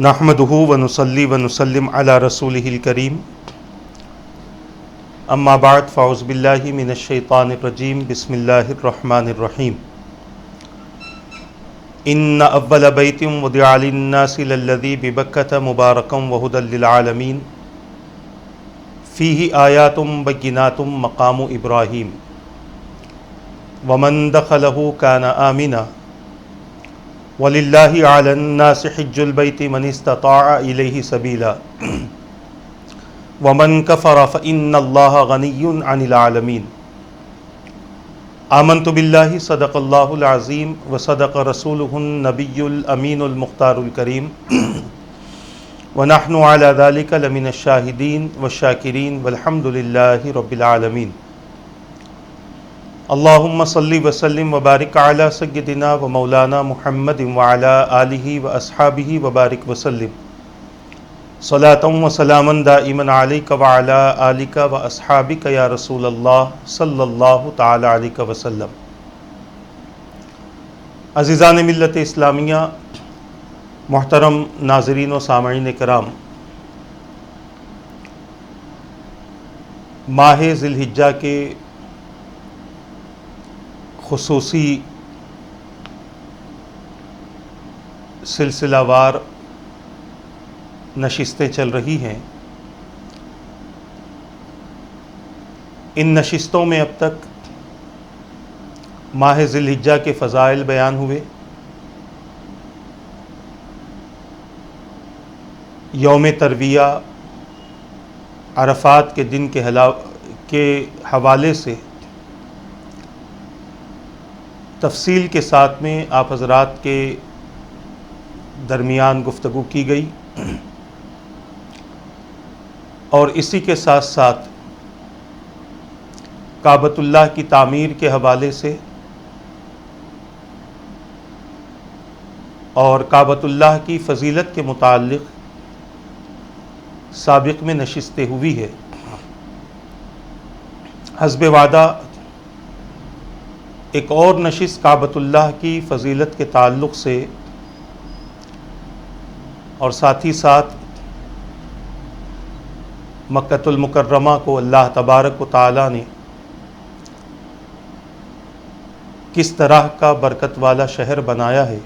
نحمدہ ونصلی ونسلم علی رسولہ الکریم اما بعد فاعوذ باللہ من الشیطان الرجیم بسم اللہ الرحمن الرحیم ان اول بیت وضع للناس للذی ببکۃ مبارکا وہدی للعالمین فیہ آیات بینات مقام ابراہیم ومن دخلہ کان آمنا وَلِلَّهِ عَلَى النَّاسِ حِجُّ الْبَيْتِ مَنِ اسْتَطَاعَ إِلَيْهِ سَبِيلًا وَمَنْ كَفَرَ فَإِنَّ اللَّهَ غَنِيٌّ عَنِ الْعَالَمِينَ آمَنْتُ بِاللَّهِ صدق اللَّهُ الْعَظِيمُ وَصَدَقَ رَسُولُهُ النَّبِيُّ الْأَمِينُ الْمُخْتَارُ الْكَرِيمُ وَنَحْنُ عَلَى ذَلِكَ لَمِنَ الشَّاهِدِينَ وَالشَّاكِرِينَ وَالْحَمْدُ لِلَّهِ رَبِّ الْعَالَمِينَ اللہم صلی وسلم وبارک علی سیدنا و مولانا محمد وعلی آلہ و اصحابہ وبارک وسلم صلاۃ و سلاما دائما علیک وعلی آلک و اصحابک یا رسول اللہ صلی اللہ تعالی علیہ وسلم۔ عزیزان ملت اسلامیہ، محترم ناظرین و سامعین کرام، ماہ ذی الحجہ کے خصوصی سلسلہ وار نشستیں چل رہی ہیں۔ ان نشستوں میں اب تک ماہ ذی الحجہ کے فضائل بیان ہوئے، یوم ترویہ عرفات کے دن کے حوالے سے تفصیل کے ساتھ میں آپ حضرات کے درمیان گفتگو کی گئی، اور اسی کے ساتھ ساتھ کعبۃ اللہ کی تعمیر کے حوالے سے اور کعبۃ اللہ کی فضیلت کے متعلق سابق میں نشستیں ہوئی ہے۔ حسب وعدہ ایک اور نشست کعبۃ اللہ کی فضیلت کے تعلق سے اور ساتھ ہی ساتھ مکۃ المکرمہ کو اللہ تبارک و تعالی نے کس طرح کا برکت والا شہر بنایا ہے،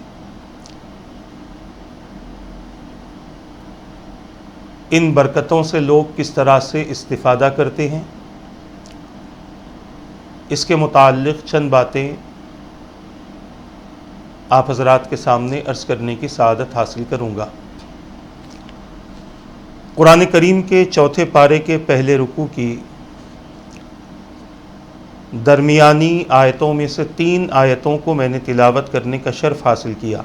ان برکتوں سے لوگ کس طرح سے استفادہ کرتے ہیں، اس کے متعلق چند باتیں آپ حضرات کے سامنے عرض کرنے کی سعادت حاصل کروں گا۔ قرآن کریم کے چوتھے پارے کے پہلے رکوع کی درمیانی آیتوں میں سے 3 آیتوں کو میں نے تلاوت کرنے کا شرف حاصل کیا۔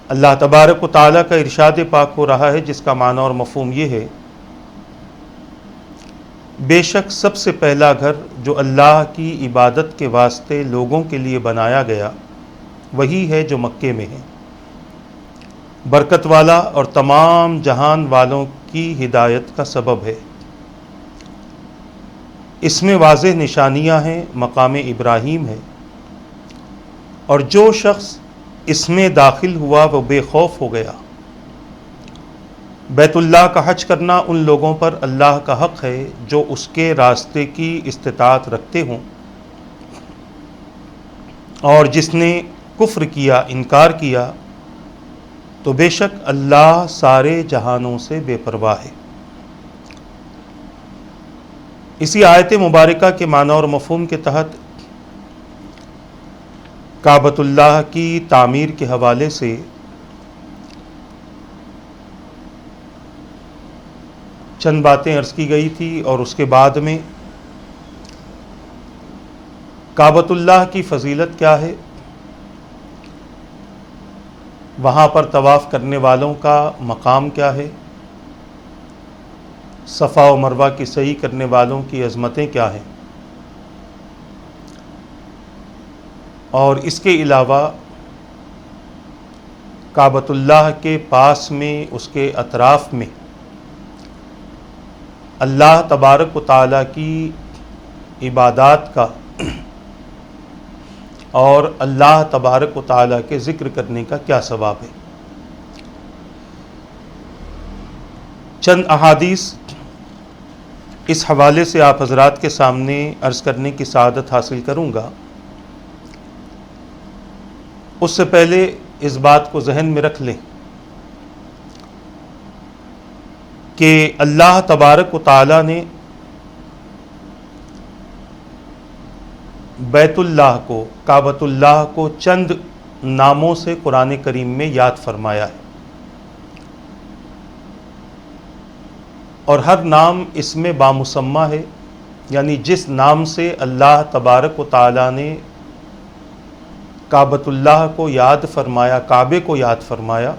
اللہ تبارک و تعالیٰ کا ارشاد پاک ہو رہا ہے، جس کا معنی اور مفہوم یہ ہے: بے شک سب سے پہلا گھر جو اللہ کی عبادت کے واسطے لوگوں کے لیے بنایا گیا وہی ہے جو مکے میں ہے، برکت والا اور تمام جہان والوں کی ہدایت کا سبب ہے۔ اس میں واضح نشانیاں ہیں، مقام ابراہیم ہے، اور جو شخص اس میں داخل ہوا وہ بے خوف ہو گیا۔ بیت اللہ کا حج کرنا ان لوگوں پر اللہ کا حق ہے جو اس کے راستے کی استطاعت رکھتے ہوں، اور جس نے کفر کیا، انکار کیا، تو بے شک اللہ سارے جہانوں سے بے پرواہ ہے۔ اسی آیت مبارکہ کے معنی اور مفہوم کے تحت کعبۃ اللہ کی تعمیر کے حوالے سے چند باتیں عرض کی گئی تھی، اور اس کے بعد میں کعبۃ اللہ کی فضیلت کیا ہے، وہاں پر طواف کرنے والوں کا مقام کیا ہے، صفا و مروہ کی سعی کرنے والوں کی عظمتیں کیا ہیں، اور اس کے علاوہ کعبۃ اللہ کے پاس میں، اس کے اطراف میں اللہ تبارک و تعالیٰ کی عبادات کا اور اللہ تبارک و تعالیٰ کے ذکر کرنے کا کیا ثواب ہے۔ چند احادیث اس حوالے سے آپ حضرات کے سامنے عرض کرنے کی سعادت حاصل کروں گا۔ اس سے پہلے اس بات کو ذہن میں رکھ لیں کہ اللہ تبارک و تعالی نے بیت اللہ کو، کعبۃ اللہ کو چند ناموں سے قرآن کریم میں یاد فرمایا ہے، اور ہر نام اس میں بامسمہ ہے، یعنی جس نام سے اللہ تبارک و تعالی نے کعبۃ اللہ کو یاد فرمایا، کعبے کو یاد فرمایا،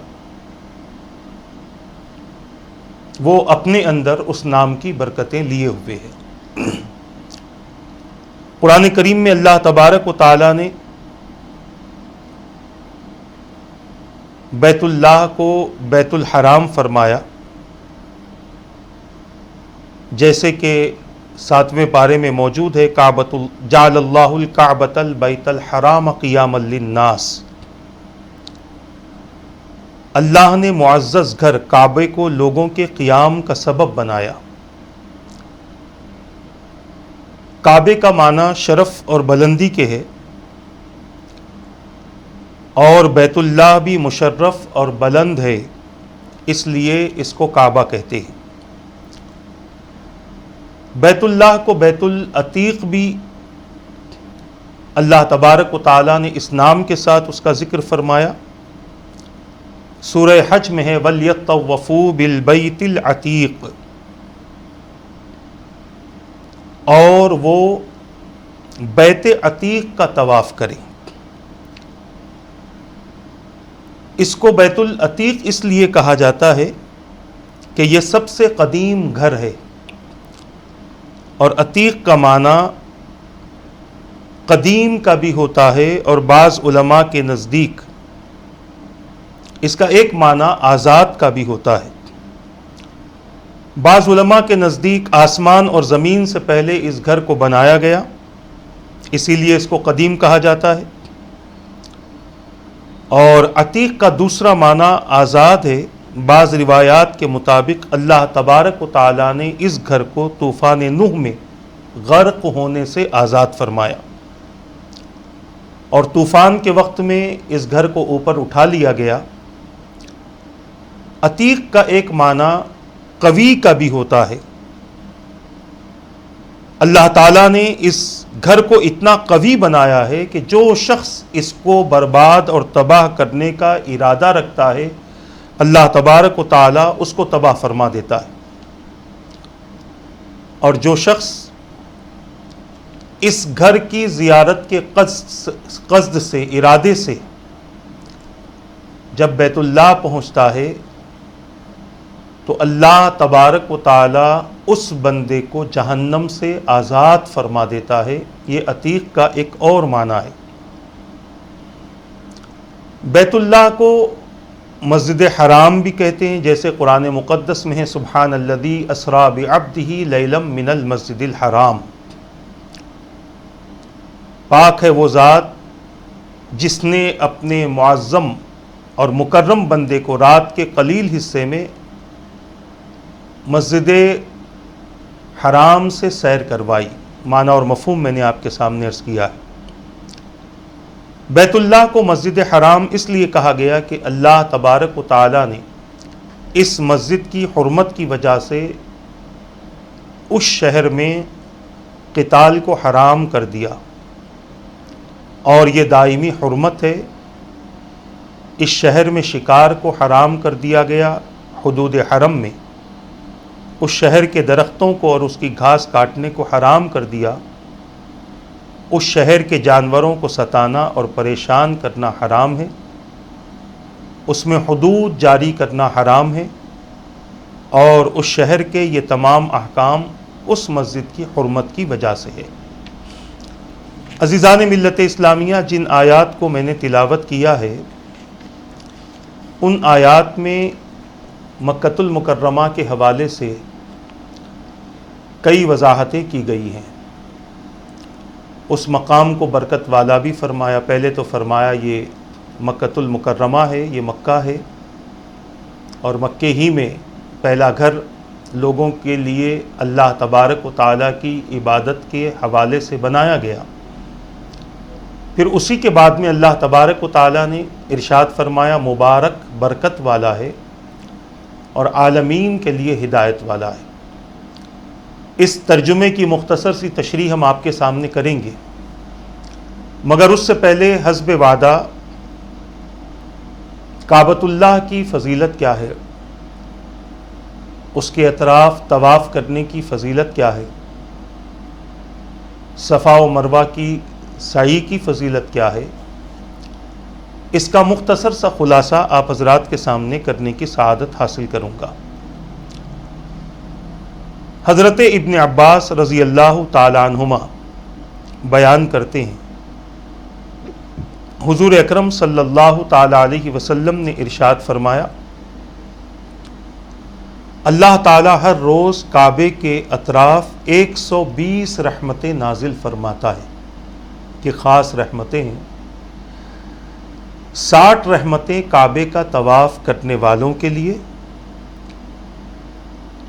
وہ اپنے اندر اس نام کی برکتیں لیے ہوئے ہیں۔ قرآن کریم میں اللہ تبارک و تعالی نے بیت اللہ کو بیت الحرام فرمایا، جیسے کہ 7ویں پارے میں موجود ہے، جعل اللہ الکعبۃ البیت الحرام قیاما للناس، اللہ نے معزز گھر کعبے کو لوگوں کے قیام کا سبب بنایا۔ کعبے کا معنی شرف اور بلندی کے ہے، اور بیت اللہ بھی مشرف اور بلند ہے، اس لیے اس کو کعبہ کہتے ہیں۔ بیت اللہ کو بیت العتیق بھی اللہ تبارک و تعالی نے اس نام کے ساتھ اس کا ذکر فرمایا۔ سورہ حج میں ہے وَلْيَطَّوَّفُوا بِالْبَيْتِ الْعَتِيقِ، اور وہ بیت عتیق کا طواف کریں۔ اس کو بیت العتیق اس لیے کہا جاتا ہے کہ یہ سب سے قدیم گھر ہے، اور عتیق کا معنی قدیم کا بھی ہوتا ہے، اور بعض علماء کے نزدیک اس کا ایک معنی آزاد کا بھی ہوتا ہے۔ بعض علماء کے نزدیک آسمان اور زمین سے پہلے اس گھر کو بنایا گیا، اسی لیے اس کو قدیم کہا جاتا ہے، اور عتیق کا دوسرا معنی آزاد ہے۔ بعض روایات کے مطابق اللہ تبارک و تعالی نے اس گھر کو طوفان نوح میں غرق ہونے سے آزاد فرمایا، اور طوفان کے وقت میں اس گھر کو اوپر اٹھا لیا گیا۔ عتیق کا ایک معنی قوی کا بھی ہوتا ہے۔ اللہ تعالیٰ نے اس گھر کو اتنا قوی بنایا ہے کہ جو شخص اس کو برباد اور تباہ کرنے کا ارادہ رکھتا ہے، اللہ تبارک و تعالیٰ اس کو تباہ فرما دیتا ہے، اور جو شخص اس گھر کی زیارت کے قصد سے، ارادے سے جب بیت اللہ پہنچتا ہے تو اللہ تبارک و تعالی اس بندے کو جہنم سے آزاد فرما دیتا ہے۔ یہ عتیق کا ایک اور معنی ہے۔ بیت اللہ کو مسجد حرام بھی کہتے ہیں، جیسے قرآن مقدس میں ہے سبحان الذی اسریٰ بعبدہ لیلا من المسجد الحرام، پاک ہے وہ ذات جس نے اپنے معظم اور مکرم بندے کو رات کے قلیل حصے میں مسجد حرام سے سیر کروائی۔ معنی اور مفہوم میں نے آپ کے سامنے عرض کیا ہے۔ بیت اللہ کو مسجد حرام اس لیے کہا گیا کہ اللہ تبارک و تعالی نے اس مسجد کی حرمت کی وجہ سے اس شہر میں قتال کو حرام کر دیا، اور یہ دائمی حرمت ہے۔ اس شہر میں شکار کو حرام کر دیا گیا حدود حرم میں، اس شہر کے درختوں کو اور اس کی گھاس کاٹنے کو حرام کر دیا، اس شہر کے جانوروں کو ستانا اور پریشان کرنا حرام ہے، اس میں حدود جاری کرنا حرام ہے، اور اس شہر کے یہ تمام احکام اس مسجد کی حرمت کی وجہ سے ہے۔ عزیزان ملت اسلامیہ، جن آیات کو میں نے تلاوت کیا ہے، ان آیات میں مکۃ المکرمہ کے حوالے سے کئی وضاحتیں کی گئی ہیں۔ اس مقام کو برکت والا بھی فرمایا۔ پہلے تو فرمایا یہ مکۃ المکرمہ ہے، یہ مکہ ہے، اور مکے ہی میں پہلا گھر لوگوں کے لیے اللہ تبارک و تعالیٰ کی عبادت کے حوالے سے بنایا گیا، پھر اسی کے بعد میں اللہ تبارک و تعالیٰ نے ارشاد فرمایا مبارک برکت والا ہے اور عالمین کے لیے ہدایت والا ہے۔ اس ترجمے کی مختصر سی تشریح ہم آپ کے سامنے کریں گے، مگر اس سے پہلے حسب وعدہ کعبۃ اللہ کی فضیلت کیا ہے، اس کے اطراف طواف کرنے کی فضیلت کیا ہے، صفا و مروہ کی سعی کی فضیلت کیا ہے، اس کا مختصر سا خلاصہ آپ حضرات کے سامنے کرنے کی سعادت حاصل کروں گا۔ حضرت ابن عباس رضی اللہ تعالی عنہما بیان کرتے ہیں، حضور اکرم صلی اللہ تعالی علیہ وسلم نے ارشاد فرمایا، اللہ تعالی ہر روز کعبے کے اطراف 120 رحمتیں نازل فرماتا ہے کہ خاص رحمتیں ہیں۔ 60 رحمتیں کعبے کا طواف کرنے والوں کے لیے،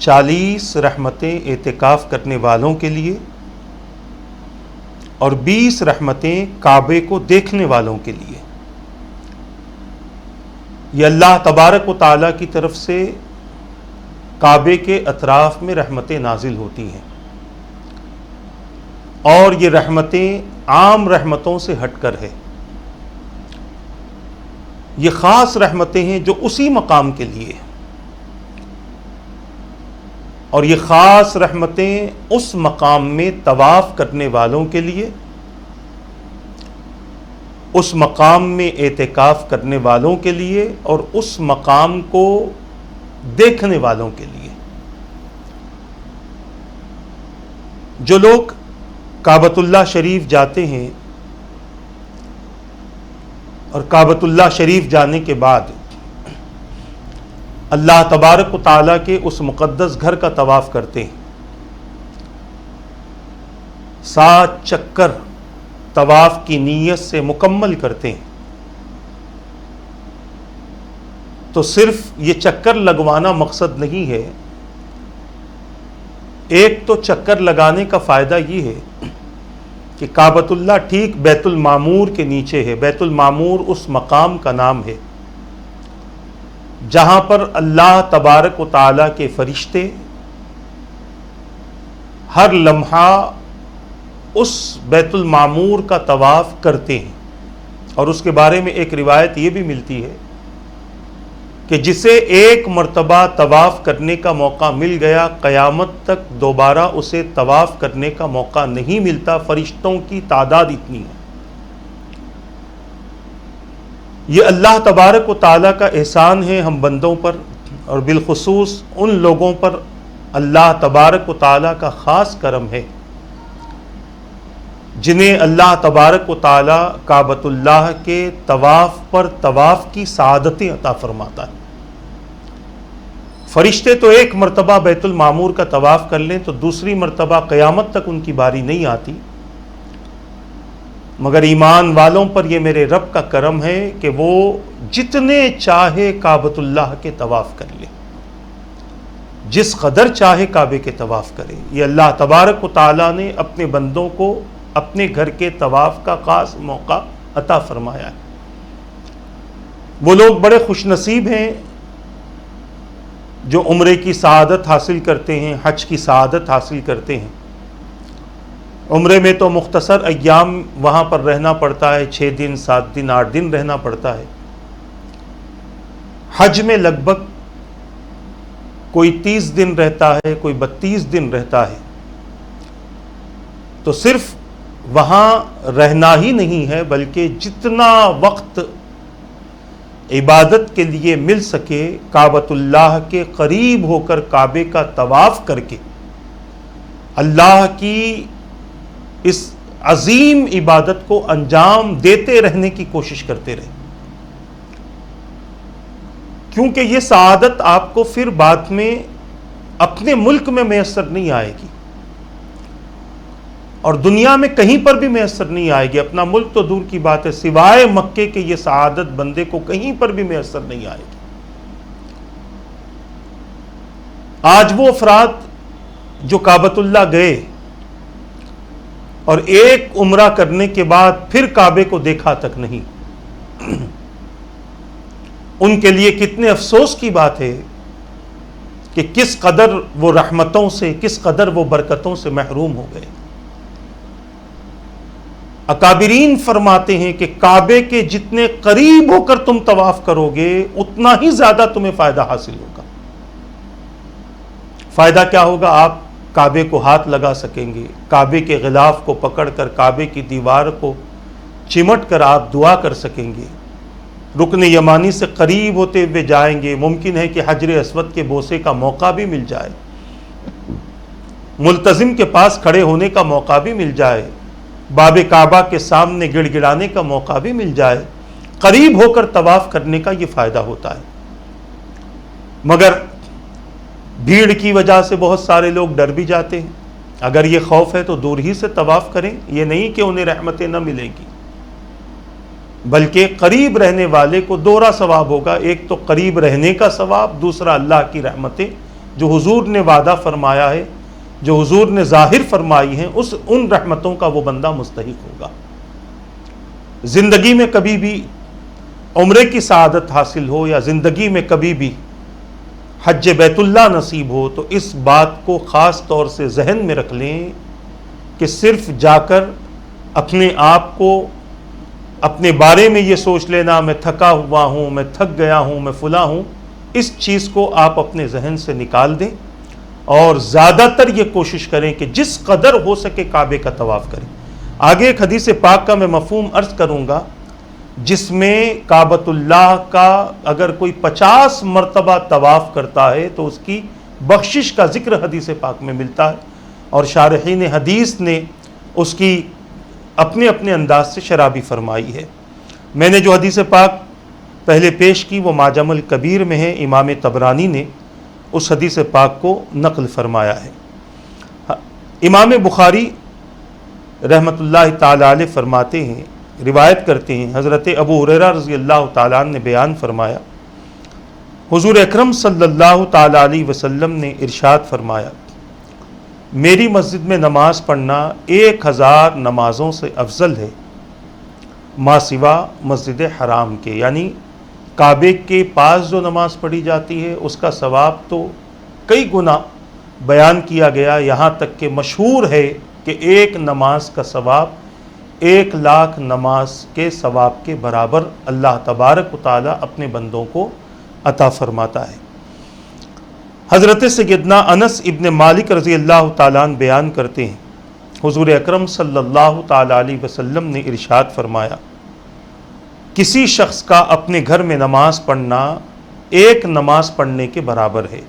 40 رحمتیں اعتکاف کرنے والوں کے لیے، اور 20 رحمتیں کعبے کو دیکھنے والوں کے لیے۔ یہ اللہ تبارک و تعالیٰ کی طرف سے کعبے کے اطراف میں رحمتیں نازل ہوتی ہیں، اور یہ رحمتیں عام رحمتوں سے ہٹ کر ہے، یہ خاص رحمتیں ہیں جو اسی مقام کے لیے، اور یہ خاص رحمتیں اس مقام میں طواف کرنے والوں کے لیے، اس مقام میں اعتکاف کرنے والوں کے لیے، اور اس مقام کو دیکھنے والوں کے لیے۔ جو لوگ کعبۃ اللہ شریف جاتے ہیں اور کعبۃ اللہ شریف جانے کے بعد اللہ تبارک و تعالیٰ کے اس مقدس گھر کا طواف کرتے ہیں، 7 چکر طواف کی نیت سے مکمل کرتے ہیں، تو صرف یہ چکر لگوانا مقصد نہیں ہے۔ ایک تو چکر لگانے کا فائدہ یہ ہے کہ کعبۃ اللہ ٹھیک بیت المعمور کے نیچے ہے۔ بیت المعمور اس مقام کا نام ہے جہاں پر اللہ تبارک و تعالیٰ کے فرشتے ہر لمحہ اس بیت المعمور کا طواف کرتے ہیں، اور اس کے بارے میں ایک روایت یہ بھی ملتی ہے کہ جسے ایک مرتبہ طواف کرنے کا موقع مل گیا، قیامت تک دوبارہ اسے طواف کرنے کا موقع نہیں ملتا، فرشتوں کی تعداد اتنی ہے۔ یہ اللہ تبارک و تعالیٰ کا احسان ہے ہم بندوں پر، اور بالخصوص ان لوگوں پر اللہ تبارک و تعالیٰ کا خاص کرم ہے جنہیں اللہ تبارک و تعالیٰ کعبۃ اللہ کے طواف پر طواف کی سعادتیں عطا فرماتا ہے۔ فرشتے تو ایک مرتبہ بیت المعمور کا طواف کر لیں تو دوسری مرتبہ قیامت تک ان کی باری نہیں آتی، مگر ایمان والوں پر یہ میرے رب کا کرم ہے کہ وہ جتنے چاہے کعبۃ اللہ کے طواف کر لے، جس قدر چاہے کعبے کے طواف کرے۔ یہ اللہ تبارک و تعالیٰ نے اپنے بندوں کو اپنے گھر کے طواف کا خاص موقع عطا فرمایا ہے۔ وہ لوگ بڑے خوش نصیب ہیں جو عمرے کی سعادت حاصل کرتے ہیں، حج کی سعادت حاصل کرتے ہیں۔ عمرے میں تو مختصر ایام وہاں پر رہنا پڑتا ہے، 6 دن 7 دن 8 دن رہنا پڑتا ہے۔ حج میں لگ بھگ کوئی 30 دن رہتا ہے، کوئی 32 دن رہتا ہے۔ تو صرف وہاں رہنا ہی نہیں ہے، بلکہ جتنا وقت عبادت کے لیے مل سکے کعبۃ اللہ کے قریب ہو کر کعبے کا طواف کر کے اللہ کی اس عظیم عبادت کو انجام دیتے رہنے کی کوشش کرتے رہے، کیونکہ یہ سعادت آپ کو پھر بعد میں اپنے ملک میں میسر نہیں آئے گی، اور دنیا میں کہیں پر بھی میسر نہیں آئے گی۔ اپنا ملک تو دور کی بات ہے، سوائے مکے کے یہ سعادت بندے کو کہیں پر بھی میسر نہیں آئے گی۔ آج وہ افراد جو کعبۃ اللہ گئے اور ایک عمرہ کرنے کے بعد پھر کعبے کو دیکھا تک نہیں، ان کے لیے کتنے افسوس کی بات ہے کہ کس قدر وہ رحمتوں سے، کس قدر وہ برکتوں سے محروم ہو گئے۔ اکابرین فرماتے ہیں کہ کعبے کے جتنے قریب ہو کر تم طواف کرو گے اتنا ہی زیادہ تمہیں فائدہ حاصل ہوگا۔ فائدہ کیا ہوگا؟ آپ کعبے کو ہاتھ لگا سکیں گے، کعبے کے غلاف کو پکڑ کر کعبے کی دیوار کو چمٹ کر آپ دعا کر سکیں گے، رکن یمانی سے قریب ہوتے ہوئے جائیں گے، ممکن ہے کہ حجر اسود کے بوسے کا موقع بھی مل جائے، ملتزم کے پاس کھڑے ہونے کا موقع بھی مل جائے، باب کعبہ کے سامنے گڑ گڑانے کا موقع بھی مل جائے۔ قریب ہو کر طواف کرنے کا یہ فائدہ ہوتا ہے۔ مگر بھیڑ کی وجہ سے بہت سارے لوگ ڈر بھی جاتے ہیں۔ اگر یہ خوف ہے تو دور ہی سے طواف کریں، یہ نہیں کہ انہیں رحمتیں نہ ملیں گی، بلکہ قریب رہنے والے کو دوہرا ثواب ہوگا۔ ایک تو قریب رہنے کا ثواب، دوسرا اللہ کی رحمتیں جو حضور نے وعدہ فرمایا ہے، جو حضور نے ظاہر فرمائی ہیں، ان رحمتوں کا وہ بندہ مستحق ہوگا۔ زندگی میں کبھی بھی عمرے کی سعادت حاصل ہو یا زندگی میں کبھی بھی حج بیت اللہ نصیب ہو تو اس بات کو خاص طور سے ذہن میں رکھ لیں کہ صرف جا کر اپنے آپ کو اپنے بارے میں یہ سوچ لینا میں تھکا ہوا ہوں، میں تھک گیا ہوں، میں فلاں ہوں، اس چیز کو آپ اپنے ذہن سے نکال دیں اور زیادہ تر یہ کوشش کریں کہ جس قدر ہو سکے کعبے کا طواف کریں۔ آگے ایک حدیث پاک کا میں مفہوم عرض کروں گا جس میں کعبۃ اللہ کا اگر کوئی 50 مرتبہ طواف کرتا ہے تو اس کی بخشش کا ذکر حدیث پاک میں ملتا ہے، اور شارحین حدیث نے اس کی اپنے اپنے انداز سے شرح بھی فرمائی ہے۔ میں نے جو حدیث پاک پہلے پیش کی وہ معجم الکبیر میں ہے، امام طبرانی نے اس حدیث پاک کو نقل فرمایا ہے۔ امام بخاری رحمۃ اللہ تعالی علیہ فرماتے ہیں، روایت کرتے ہیں، حضرت ابو ہریرہ رضی اللہ تعالیٰ عنہ نے بیان فرمایا، حضور اکرم صلی اللہ تعالیٰ علیہ وسلم نے ارشاد فرمایا، میری مسجد میں نماز پڑھنا 1000 نمازوں سے افضل ہے ما سوا مسجد حرام کے، یعنی کعبے کے پاس جو نماز پڑھی جاتی ہے اس کا ثواب تو کئی گنا بیان کیا گیا، یہاں تک کہ مشہور ہے کہ ایک نماز کا ثواب 1,00,000 نماز کے ثواب کے برابر اللہ تبارک و تعالی اپنے بندوں کو عطا فرماتا ہے۔ حضرت سیدنا انس ابن مالک رضی اللہ تعالیٰ عنہ بیان کرتے ہیں، حضور اکرم صلی اللہ تعالیٰ علیہ وسلم نے ارشاد فرمایا، کسی شخص کا اپنے گھر میں نماز پڑھنا ایک نماز پڑھنے کے برابر ہے،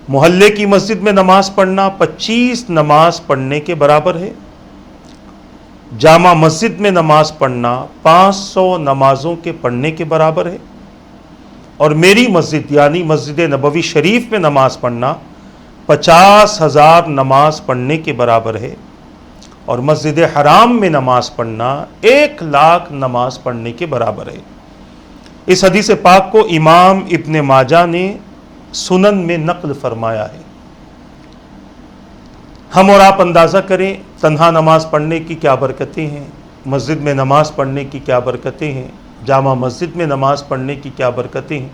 محلے کی مسجد میں نماز پڑھنا 25 نماز پڑھنے کے برابر ہے، جامع مسجد میں نماز پڑھنا 500 نمازوں کے پڑھنے کے برابر ہے، اور میری مسجد یعنی مسجد نبوی شریف میں نماز پڑھنا 50,000 نماز پڑھنے کے برابر ہے، اور مسجد حرام میں نماز پڑھنا 1,00,000 نماز پڑھنے کے برابر ہے۔ اس حدیث پاک کو امام ابن ماجہ نے سنن میں نقل فرمایا ہے۔ ہم اور آپ اندازہ کریں تنہا نماز پڑھنے کی کیا برکتیں ہیں، مسجد میں نماز پڑھنے کی کیا برکتیں ہیں، جامع مسجد میں نماز پڑھنے کی کیا برکتیں ہیں،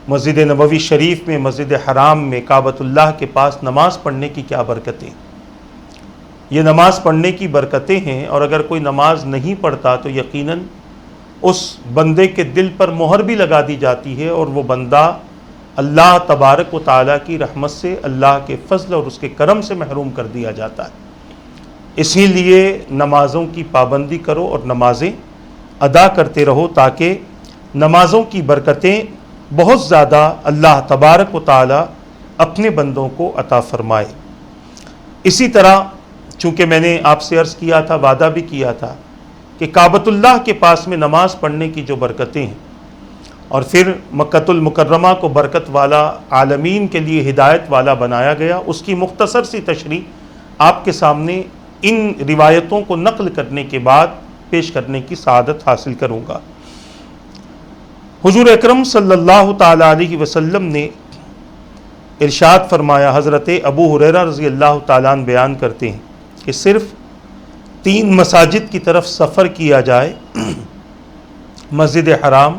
مسجد نبوی شریف میں، مسجد حرام میں، کعبۃ اللہ کے پاس نماز پڑھنے کی کیا برکتیں۔ یہ نماز پڑھنے کی برکتیں ہیں، اور اگر کوئی نماز نہیں پڑھتا تو یقیناً اس بندے کے دل پر مہر بھی لگا دی جاتی ہے، اور وہ بندہ اللہ تبارک و تعالیٰ کی رحمت سے، اللہ کے فضل اور اس کے کرم سے محروم کر دیا جاتا ہے۔ اسی لیے نمازوں کی پابندی کرو اور نمازیں ادا کرتے رہو تاکہ نمازوں کی برکتیں بہت زیادہ اللہ تبارک و تعالیٰ اپنے بندوں کو عطا فرمائے۔ اسی طرح چونکہ میں نے آپ سے عرض کیا تھا، وعدہ بھی کیا تھا کہ کعبۃ اللہ کے پاس میں نماز پڑھنے کی جو برکتیں ہیں، اور پھر مکۃ المکرمہ کو برکت والا، عالمین کے لیے ہدایت والا بنایا گیا، اس کی مختصر سی تشریح آپ کے سامنے ان روایتوں کو نقل کرنے کے بعد پیش کرنے کی سعادت حاصل کروں گا۔ حضور اکرم صلی اللہ تعالیٰ علیہ وسلم نے ارشاد فرمایا، حضرت ابو ہریرہ رضی اللہ تعالیٰ عنہ بیان کرتے ہیں کہ صرف 3 مساجد کی طرف سفر کیا جائے، مسجد حرام،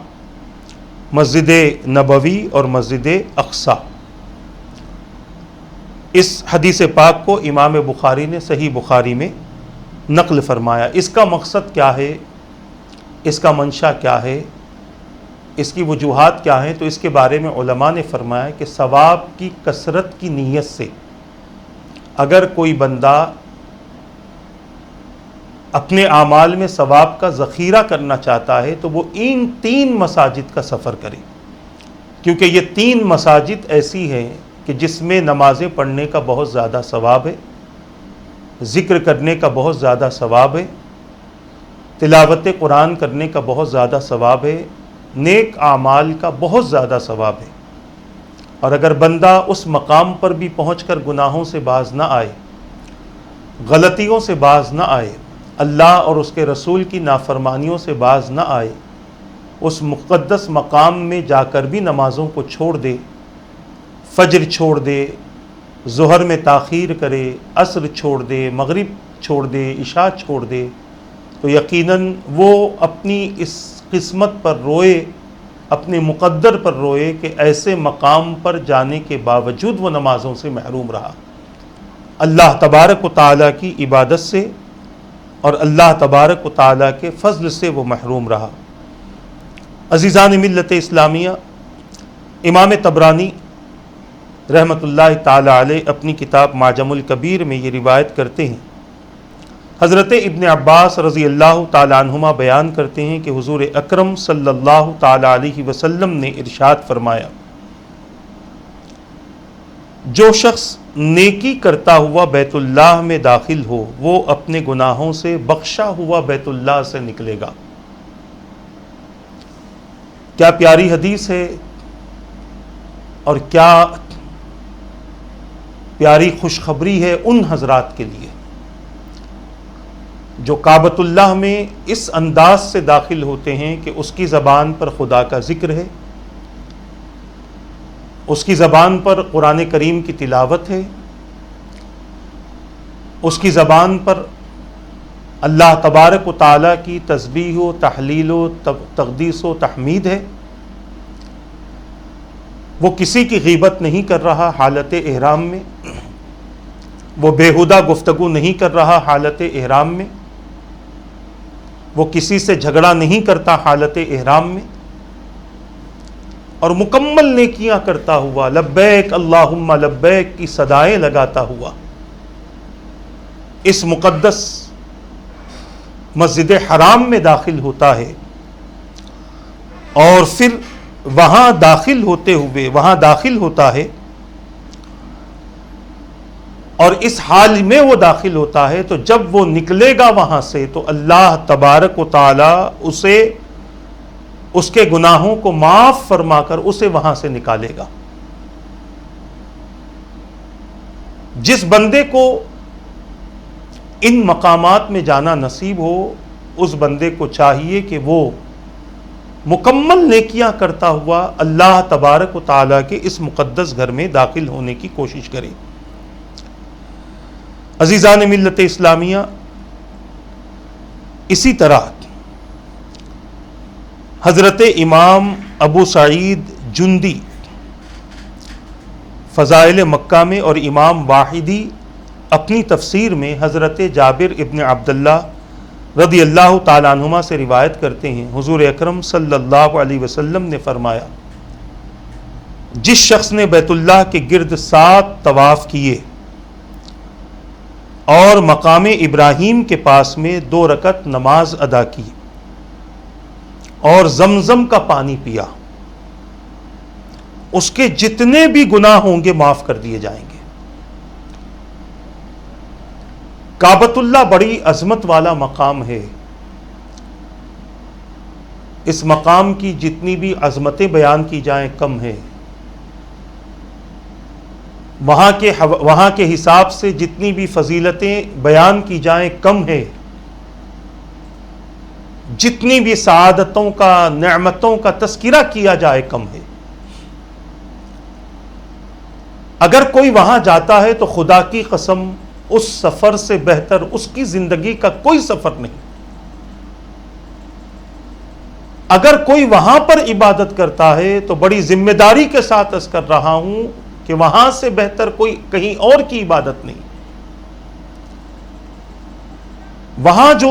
مسجد نبوی اور مسجد اقصی۔ اس حدیث پاک کو امام بخاری نے صحیح بخاری میں نقل فرمایا۔ اس کا مقصد کیا ہے، اس کا منشا کیا ہے، اس کی وجوہات کیا ہیں؟ تو اس کے بارے میں علماء نے فرمایا کہ ثواب کی کثرت کی نیت سے اگر کوئی بندہ اپنے اعمال میں ثواب کا ذخیرہ کرنا چاہتا ہے تو وہ ان 3 مساجد کا سفر کرے، کیونکہ یہ 3 مساجد ایسی ہیں کہ جس میں نمازیں پڑھنے کا بہت زیادہ ثواب ہے، ذکر کرنے کا بہت زیادہ ثواب ہے، تلاوت قرآن کرنے کا بہت زیادہ ثواب ہے، نیک اعمال کا بہت زیادہ ثواب ہے۔ اور اگر بندہ اس مقام پر بھی پہنچ کر گناہوں سے باز نہ آئے، غلطیوں سے باز نہ آئے، اللہ اور اس کے رسول کی نافرمانیوں سے باز نہ آئے، اس مقدس مقام میں جا کر بھی نمازوں کو چھوڑ دے، فجر چھوڑ دے، ظہر میں تاخیر کرے، عصر چھوڑ دے، مغرب چھوڑ دے، عشاء چھوڑ دے، تو یقیناً وہ اپنی اس قسمت پر روئے، اپنے مقدر پر روئے کہ ایسے مقام پر جانے کے باوجود وہ نمازوں سے محروم رہا، اللہ تبارک و تعالیٰ کی عبادت سے اور اللہ تبارک و تعالیٰ کے فضل سے وہ محروم رہا۔ عزیزان ملت اسلامیہ، امام طبرانی رحمۃ اللہ تعالیٰ علیہ اپنی کتاب معجم الکبیر میں یہ روایت کرتے ہیں، حضرت ابن عباس رضی اللہ تعالیٰ عنہما بیان کرتے ہیں کہ حضور اکرم صلی اللہ تعالیٰ علیہ وسلم نے ارشاد فرمایا، جو شخص نیکی کرتا ہوا بیت اللہ میں داخل ہو وہ اپنے گناہوں سے بخشا ہوا بیت اللہ سے نکلے گا۔ کیا پیاری حدیث ہے اور کیا پیاری خوشخبری ہے ان حضرات کے لیے جو کعبۃ اللہ میں اس انداز سے داخل ہوتے ہیں کہ اس کی زبان پر خدا کا ذکر ہے، اس کی زبان پر قرآن کریم کی تلاوت ہے، اس کی زبان پر اللہ تبارک و تعالیٰ کی تسبیح و تحلیل و تقدیس و تحمید ہے، وہ کسی کی غیبت نہیں کر رہا حالت احرام میں، وہ بیہودہ گفتگو نہیں کر رہا حالت احرام میں، وہ کسی سے جھگڑا نہیں کرتا حالت احرام میں، اور مکمل نیکیاں کرتا ہوا، لبیک اللہم لبیک کی صدائیں لگاتا ہوا اس مقدس مسجد حرام میں داخل ہوتا ہے، اور پھر وہاں داخل ہوتا ہے اور اس حال میں وہ داخل ہوتا ہے، تو جب وہ نکلے گا وہاں سے تو اللہ تبارک و تعالی اسے اس کے گناہوں کو معاف فرما کر اسے وہاں سے نکالے گا۔ جس بندے کو ان مقامات میں جانا نصیب ہو، اس بندے کو چاہیے کہ وہ مکمل نیکیاں کرتا ہوا اللہ تبارک و تعالیٰ کے اس مقدس گھر میں داخل ہونے کی کوشش کرے۔ عزیزان ملت اسلامیہ، اسی طرح حضرت امام ابو سعید جندی فضائل مکہ میں اور امام واحدی اپنی تفسیر میں حضرت جابر ابن عبداللہ رضی اللہ تعالیٰ عنہما سے روایت کرتے ہیں، حضور اکرم صلی اللہ علیہ وسلم نے فرمایا، جس شخص نے بیت اللہ کے گرد 7 طواف کیے اور مقام ابراہیم کے پاس میں 2 رکعت نماز ادا کی اور زمزم کا پانی پیا، اس کے جتنے بھی گناہ ہوں گے معاف کر دیے جائیں گے۔ کعبۃ اللہ بڑی عظمت والا مقام ہے، اس مقام کی جتنی بھی عظمتیں بیان کی جائیں کم ہے، وہاں کے حساب سے جتنی بھی فضیلتیں بیان کی جائیں کم ہے، جتنی بھی سعادتوں کا نعمتوں کا تذکرہ کیا جائے کم ہے۔ اگر کوئی وہاں جاتا ہے تو خدا کی قسم اس سفر سے بہتر اس کی زندگی کا کوئی سفر نہیں. اگر کوئی وہاں پر عبادت کرتا ہے تو بڑی ذمہ داری کے ساتھ عرض کر رہا ہوں کہ وہاں سے بہتر کوئی کہیں اور کی عبادت نہیں. وہاں جو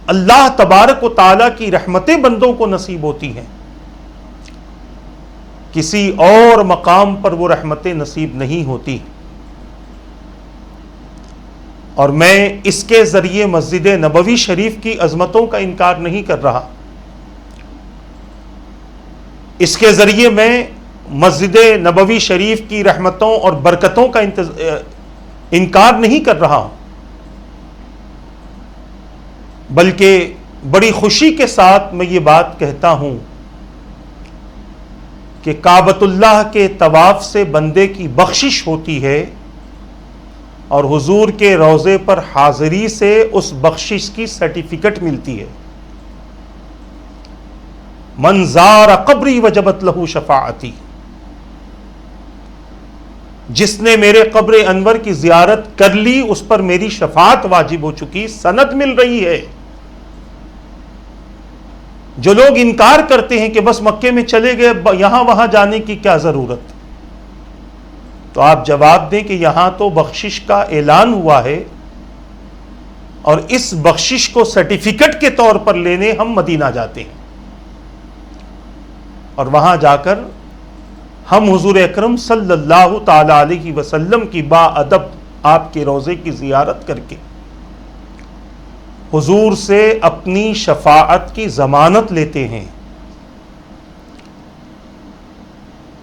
اللہ تبارک و تعالیٰ کی رحمتیں بندوں کو نصیب ہوتی ہیں، کسی اور مقام پر وہ رحمتیں نصیب نہیں ہوتی. اور میں اس کے ذریعے مسجد نبوی شریف کی عظمتوں کا انکار نہیں کر رہا، اس کے ذریعے میں مسجد نبوی شریف کی رحمتوں اور برکتوں کا انکار نہیں کر رہا ہوں، بلکہ بڑی خوشی کے ساتھ میں یہ بات کہتا ہوں کہ کعبۃ اللہ کے طواف سے بندے کی بخشش ہوتی ہے اور حضور کے روضے پر حاضری سے اس بخشش کی سرٹیفکیٹ ملتی ہے. من زار قبری وجبت لہ شفاعتی، جس نے میرے قبر انور کی زیارت کر لی اس پر میری شفاعت واجب ہو چکی، سند مل رہی ہے. جو لوگ انکار کرتے ہیں کہ بس مکے میں چلے گئے، یہاں وہاں جانے کی کیا ضرورت، تو آپ جواب دیں کہ یہاں تو بخشش کا اعلان ہوا ہے اور اس بخشش کو سرٹیفکیٹ کے طور پر لینے ہم مدینہ جاتے ہیں، اور وہاں جا کر ہم حضور اکرم صلی اللہ تعالی علیہ وسلم کی با ادب آپ کے روضے کی زیارت کر کے حضور سے اپنی شفاعت کی ضمانت لیتے ہیں،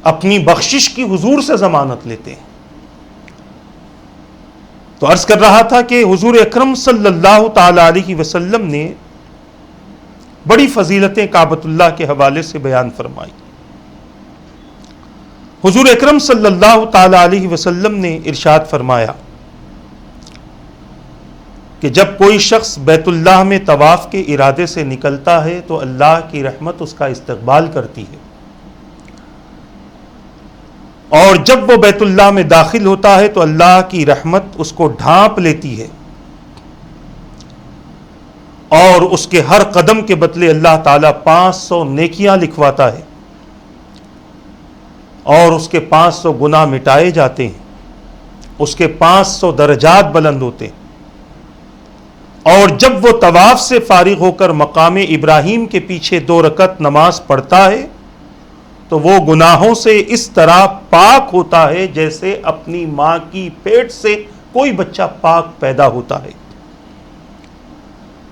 اپنی بخشش کی حضور سے ضمانت لیتے ہیں. تو عرض کر رہا تھا کہ حضور اکرم صلی اللہ تعالی علیہ وسلم نے بڑی فضیلتیں کعبۃ اللہ کے حوالے سے بیان فرمائی. حضور اکرم صلی اللہ تعالی علیہ وسلم نے ارشاد فرمایا کہ جب کوئی شخص بیت اللہ میں طواف کے ارادے سے نکلتا ہے تو اللہ کی رحمت اس کا استقبال کرتی ہے، اور جب وہ بیت اللہ میں داخل ہوتا ہے تو اللہ کی رحمت اس کو ڈھانپ لیتی ہے، اور اس کے ہر قدم کے بدلے اللہ تعالیٰ 500 نیکیاں لکھواتا ہے، اور اس کے 500 گناہ مٹائے جاتے ہیں، اس کے 500 درجات بلند ہوتے ہیں. اور جب وہ طواف سے فارغ ہو کر مقام ابراہیم کے پیچھے 2 رکعت نماز پڑھتا ہے تو وہ گناہوں سے اس طرح پاک ہوتا ہے جیسے اپنی ماں کی پیٹ سے کوئی بچہ پاک پیدا ہوتا ہے.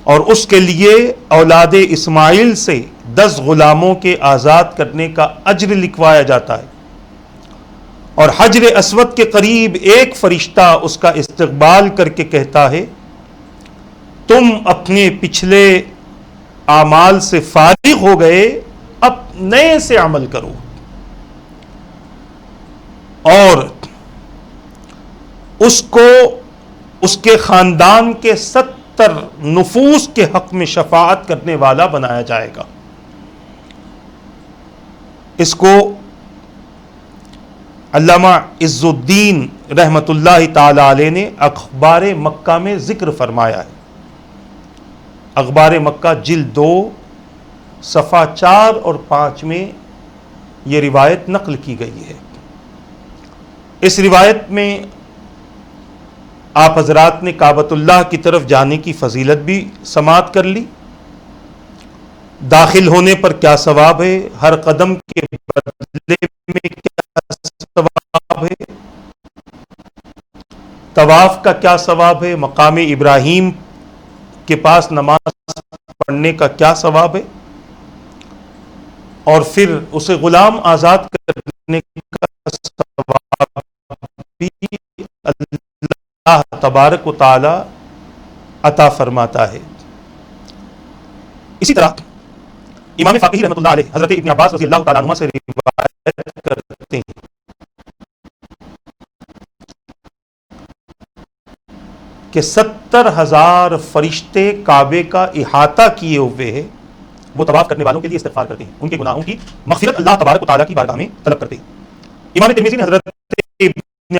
اور اس کے لیے اولاد اسماعیل سے 10 غلاموں کے آزاد کرنے کا اجر لکھوایا جاتا ہے، اور حجر اسود کے قریب ایک فرشتہ اس کا استقبال کر کے کہتا ہے تم اپنے پچھلے اعمال سے فارغ ہو گئے، اب نئے سے عمل کرو. اور اس کو اس کے خاندان کے 70 نفوس کے حق میں شفاعت کرنے والا بنایا جائے گا. اس کو علامہ عز الدین رحمت اللہ تعالی علیہ نے اخبار مکہ میں ذکر فرمایا ہے. اخبار مکہ جلد 2 صفحہ 4 اور 5 میں یہ روایت نقل کی گئی ہے. اس روایت میں آپ حضرات نے کعبۃ اللہ کی طرف جانے کی فضیلت بھی سماعت کر لی، داخل ہونے پر کیا ثواب ہے، ہر قدم کے بدلے میں کیا ثواب ہے، طواف کا کیا ثواب ہے، مقام ابراہیم کے پاس نماز پڑھنے کا کیا ثواب ہے، اور پھر اسے غلام آزاد کرنے کا ثواب بھی اللہ تبارک و تعالی عطا فرماتا ہے. اسی طرح امام فاقہی رحمۃ اللہ علیہ حضرت ابن عباس رضی اللہ تعالیٰ عنہ سے روایت کرتے ہیں کہ 70,000 فرشتے کعبے کا احاطہ کیے ہوئے ہیں، وہ طواف کرنے والوں کے لیے استغفار کرتے ہیں، ان کے گناہوں کی مغفرت اللہ تبارک و تعالیٰ کی بارگاہ میں طلب کرتے ہیں. امام ترمذی نے حضرت ابن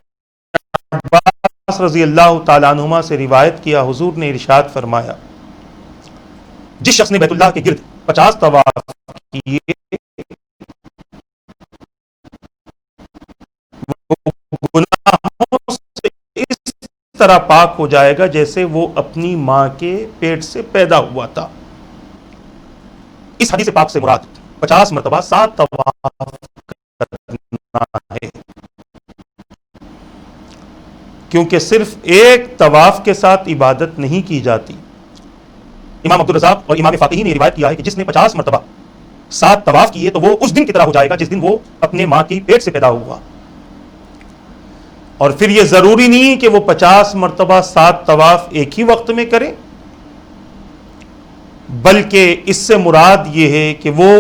عباس رضی اللہ تعالیٰ عنہما سے روایت کیا، حضور نے ارشاد فرمایا جس شخص نے بیت اللہ کے گرد 50 طواف کیے گناہوں سے اس طرح پاک ہو جائے گا جیسے وہ اپنی ماں کے پیٹ سے پیدا ہوا تھا۔ اس حدیث پاک سے مراد 50 مرتبہ 7 طواف کرنا ہے، کیونکہ صرف ایک طواف کے ساتھ عبادت نہیں کی جاتی۔ امام عبدالرزاق اور امام فاقہی نے روایت کیا ہے کہ جس نے 50 مرتبہ 7 طواف کیے تو وہ اس دن کی طرح ہو جائے گا جس دن وہ اپنے ماں کی پیٹ سے پیدا ہوا۔ اور پھر یہ ضروری نہیں کہ وہ 50 مرتبہ 7 طواف ایک ہی وقت میں کریں، بلکہ اس سے مراد یہ ہے کہ وہ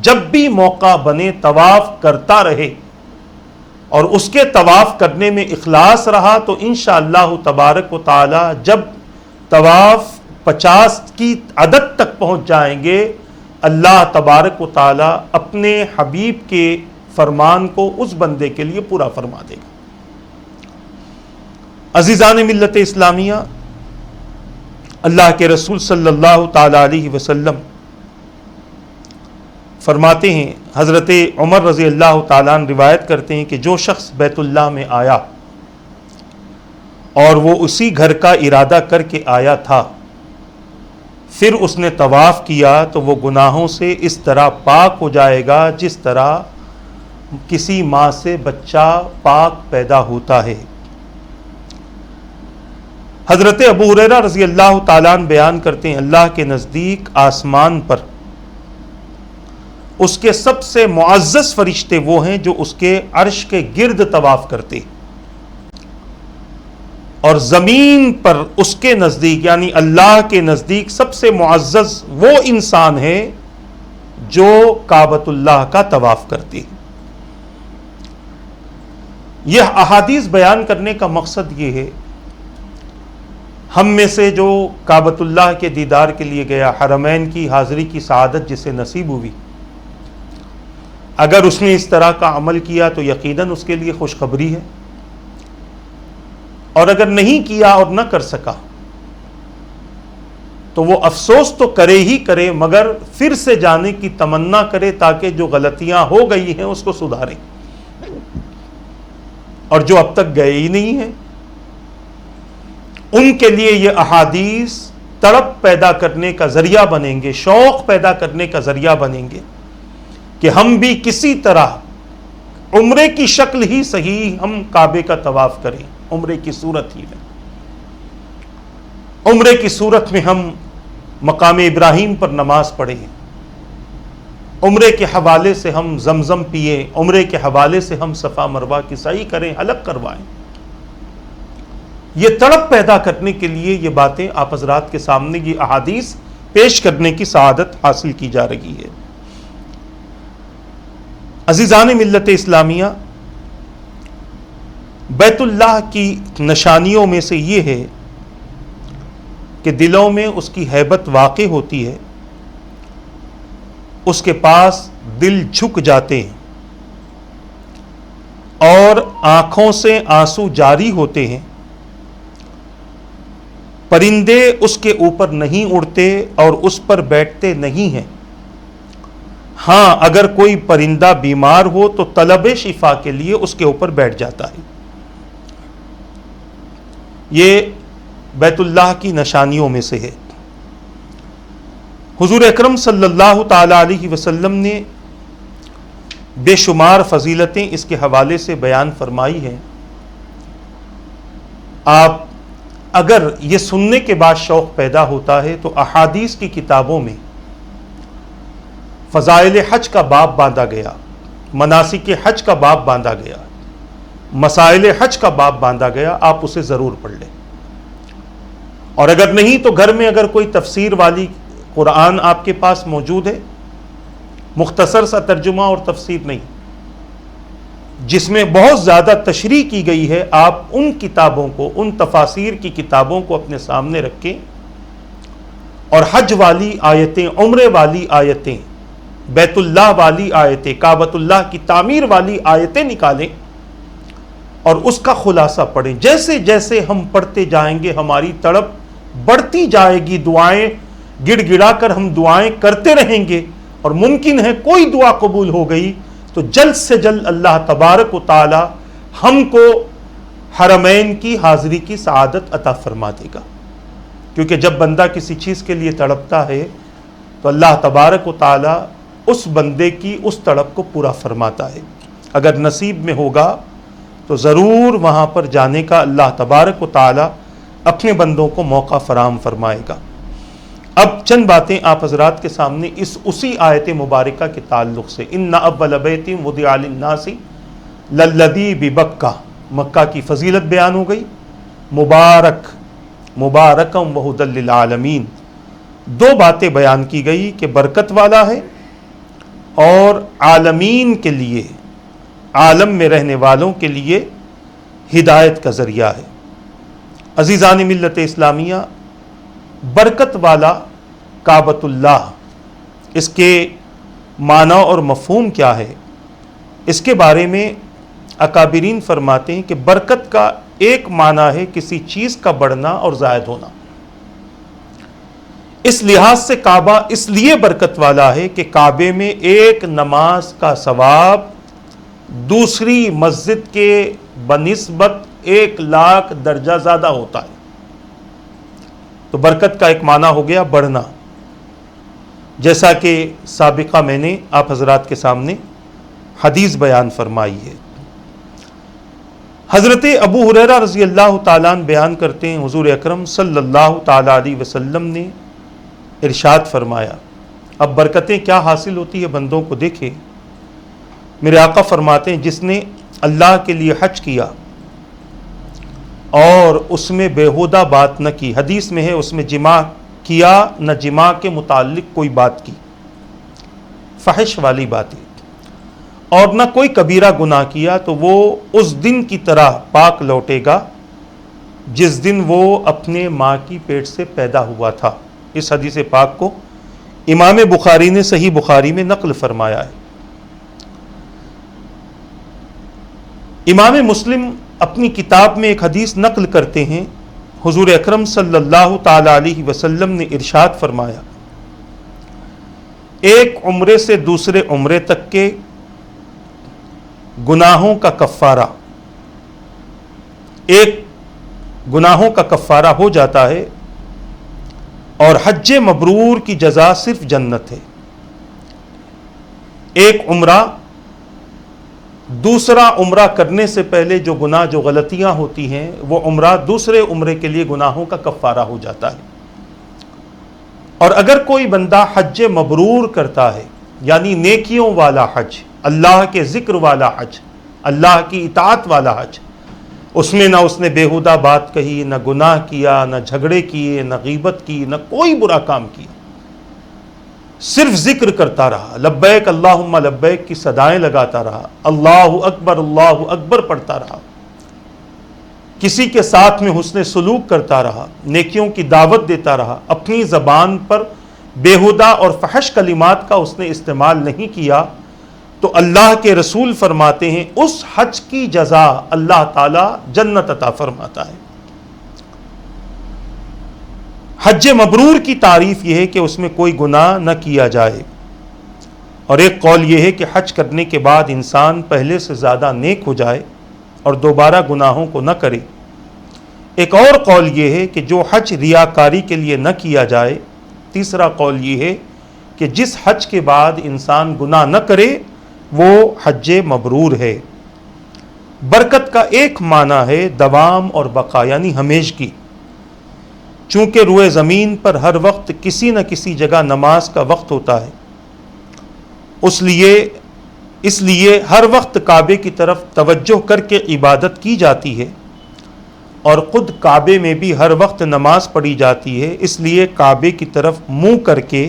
جب بھی موقع بنے طواف کرتا رہے، اور اس کے طواف کرنے میں اخلاص رہا تو انشاءاللہ تبارک و تعالی جب طواف 50 کی عدد تک پہنچ جائیں گے، اللہ تبارک و تعالی اپنے حبیب کے فرمان کو اس بندے کے لیے پورا فرما دے گا۔ عزیزان ملت اسلامیہ، اللہ کے رسول صلی اللہ تعالی علیہ وسلم فرماتے ہیں، حضرت عمر رضی اللہ تعالیٰ عنہ روایت کرتے ہیں کہ جو شخص بیت اللہ میں آیا اور وہ اسی گھر کا ارادہ کر کے آیا تھا، پھر اس نے طواف کیا تو وہ گناہوں سے اس طرح پاک ہو جائے گا جس طرح کسی ماں سے بچہ پاک پیدا ہوتا ہے۔ حضرت ابو ہریرہ رضی اللہ تعالیٰ عنہ بیان کرتے ہیں، اللہ کے نزدیک آسمان پر اس کے سب سے معزز فرشتے وہ ہیں جو اس کے عرش کے گرد طواف کرتے، اور زمین پر اس کے نزدیک یعنی اللہ کے نزدیک سب سے معزز وہ انسان ہے جو کعبۃ اللہ کا طواف کرتے۔ یہ احادیث بیان کرنے کا مقصد یہ ہے، ہم میں سے جو کعبۃ اللہ کے دیدار کے لیے گیا، حرمین کی حاضری کی سعادت جسے نصیب ہوئی، اگر اس نے اس طرح کا عمل کیا تو یقیناً اس کے لیے خوشخبری ہے، اور اگر نہیں کیا اور نہ کر سکا تو وہ افسوس تو کرے ہی کرے، مگر پھر سے جانے کی تمنا کرے تاکہ جو غلطیاں ہو گئی ہیں اس کو سدھارے، اور جو اب تک گئے ہی نہیں ہیں ان کے لیے یہ احادیث تڑپ پیدا کرنے کا ذریعہ بنیں گے، شوق پیدا کرنے کا ذریعہ بنیں گے کہ ہم بھی کسی طرح عمرے کی شکل ہی صحیح ہم کعبے کا طواف کریں، عمرے کی صورت ہی میں، عمرے کی صورت میں ہم مقام ابراہیم پر نماز پڑھیں، عمرے کے حوالے سے ہم زمزم پیئیں، عمرے کے حوالے سے ہم صفا مروہ کی سعی کریں، حلق کروائیں۔ یہ تڑپ پیدا کرنے کے لیے یہ باتیں آپ حضرات کے سامنے یہ احادیث پیش کرنے کی سعادت حاصل کی جا رہی ہے۔ عزیزان ملت اسلامیہ، بیت اللہ کی نشانیوں میں سے یہ ہے کہ دلوں میں اس کی ہیبت واقع ہوتی ہے، اس کے پاس دل جھک جاتے ہیں اور آنکھوں سے آنسو جاری ہوتے ہیں، پرندے اس کے اوپر نہیں اڑتے اور اس پر بیٹھتے نہیں ہیں، ہاں اگر کوئی پرندہ بیمار ہو تو طلب شفا کے لیے اس کے اوپر بیٹھ جاتا ہے۔ یہ بیت اللہ کی نشانیوں میں سے ہے۔ حضور اکرم صلی اللہ تعالی علیہ وسلم نے بے شمار فضیلتیں اس کے حوالے سے بیان فرمائی ہیں۔ آپ اگر یہ سننے کے بعد شوق پیدا ہوتا ہے تو احادیث کی کتابوں میں فضائل حج کا باب باندھا گیا، مناسک حج کا باب باندھا گیا، مسائل حج کا باب باندھا گیا، آپ اسے ضرور پڑھ لیں۔ اور اگر نہیں تو گھر میں اگر کوئی تفسیر والی قرآن آپ کے پاس موجود ہے، مختصر سا ترجمہ اور تفسیر نہیں، جس میں بہت زیادہ تشریح کی گئی ہے، آپ ان کتابوں کو، ان تفاسیر کی کتابوں کو اپنے سامنے رکھیں اور حج والی آیتیں، عمرے والی آیتیں، بیت اللہ والی آیتیں، کعبۃ اللہ کی تعمیر والی آیتیں نکالیں اور اس کا خلاصہ پڑھیں. جیسے جیسے ہم پڑھتے جائیں گے ہماری تڑپ بڑھتی جائے گی. دعائیں گڑ گڑا کر ہم دعائیں کرتے رہیں گے, اور ممکن ہے کوئی دعا قبول ہو گئی تو جلد سے جلد اللہ تبارک و تعالی ہم کو حرمین کی حاضری کی سعادت عطا فرما دے گا. کیونکہ جب بندہ کسی چیز کے لیے تڑپتا ہے تو اللہ تبارک و تعالی اس بندے کی اس تڑپ کو پورا فرماتا ہے. اگر نصیب میں ہوگا تو ضرور وہاں پر جانے کا اللہ تبارک و تعالی اپنے بندوں کو موقع فراہم فرمائے گا. اب چند باتیں آپ حضرات کے سامنے اسی آیت مبارکہ کے تعلق سے. ان اول بیت وضع للناس للذی ببکہ, مکہ کی فضیلت بیان ہو گئی. مبارکم وہدی للعالمین, دو باتیں بیان کی گئی کہ برکت والا ہے اور عالمین کے لیے, عالم میں رہنے والوں کے لیے ہدایت کا ذریعہ ہے. عزیزان ملت اسلامیہ, برکت والا کعبۃ اللہ, اس کے معنی اور مفہوم کیا ہے؟ اس کے بارے میں اکابرین فرماتے ہیں کہ برکت کا ایک معنی ہے کسی چیز کا بڑھنا اور زائد ہونا. اس لحاظ سے کعبہ اس لیے برکت والا ہے کہ کعبے میں ایک نماز کا ثواب دوسری مسجد کے بنسبت 1,00,000 درجہ زیادہ ہوتا ہے. تو برکت کا ایک معنی ہو گیا بڑھنا, جیسا کہ سابقہ میں نے آپ حضرات کے سامنے حدیث بیان فرمائی ہے. حضرت ابو ہریرہ رضی اللہ تعالیٰ عنہ بیان کرتے ہیں, حضور اکرم صلی اللہ تعالیٰ علیہ وسلم نے ارشاد فرمایا. اب برکتیں کیا حاصل ہوتی ہے بندوں کو دیکھیں. میرے آقا فرماتے ہیں جس نے اللہ کے لیے حج کیا اور اس میں بیہودہ بات نہ کی, حدیث میں ہے اس میں جماع کیا نہ جماع کے متعلق کوئی بات کی, فحش والی باتیں, اور نہ کوئی کبیرہ گناہ کیا, تو وہ اس دن کی طرح پاک لوٹے گا جس دن وہ اپنے ماں کی پیٹ سے پیدا ہوا تھا. اس حدیث پاک کو امام بخاری نے صحیح بخاری میں نقل فرمایا ہے. امام مسلم اپنی کتاب میں ایک حدیث نقل کرتے ہیں, حضور اکرم صلی اللہ تعالی علیہ وسلم نے ارشاد فرمایا, ایک عمرے سے دوسرے عمرے تک کے گناہوں کا کفارہ, ایک گناہوں کا کفارہ ہو جاتا ہے, اور حج مبرور کی جزا صرف جنت ہے. ایک عمرہ دوسرا عمرہ کرنے سے پہلے جو گناہ جو غلطیاں ہوتی ہیں وہ عمرہ دوسرے عمرے کے لیے گناہوں کا کفارہ ہو جاتا ہے. اور اگر کوئی بندہ حج مبرور کرتا ہے, یعنی نیکیوں والا حج, اللہ کے ذکر والا حج, اللہ کی اطاعت والا حج, اس میں نہ اس نے بیہودہ بات کہی, نہ گناہ کیا, نہ جھگڑے کیے, نہ غیبت کی, نہ کوئی برا کام کیا, صرف ذکر کرتا رہا, لبیک اللہم لبیک کی صدائیں لگاتا رہا, اللہ اکبر پڑھتا رہا, کسی کے ساتھ میں حسن سلوک کرتا رہا, نیکیوں کی دعوت دیتا رہا, اپنی زبان پر بیہودہ اور فحش کلمات کا اس نے استعمال نہیں کیا, تو اللہ کے رسول فرماتے ہیں اس حج کی جزا اللہ تعالی جنت عطا فرماتا ہے. حج مبرور کی تعریف یہ ہے کہ اس میں کوئی گناہ نہ کیا جائے, اور ایک قول یہ ہے کہ حج کرنے کے بعد انسان پہلے سے زیادہ نیک ہو جائے اور دوبارہ گناہوں کو نہ کرے. ایک اور قول یہ ہے کہ جو حج ریاکاری کے لیے نہ کیا جائے. تیسرا قول یہ ہے کہ جس حج کے بعد انسان گناہ نہ کرے وہ حج مبرور ہے. برکت کا ایک معنی ہے دوام اور بقا, یعنی ہمیش کی. چونکہ روئے زمین پر ہر وقت کسی نہ کسی جگہ نماز کا وقت ہوتا ہے, اس لیے ہر وقت کعبے کی طرف توجہ کر کے عبادت کی جاتی ہے, اور خود کعبے میں بھی ہر وقت نماز پڑھی جاتی ہے. اس لیے کعبے کی طرف منہ کر کے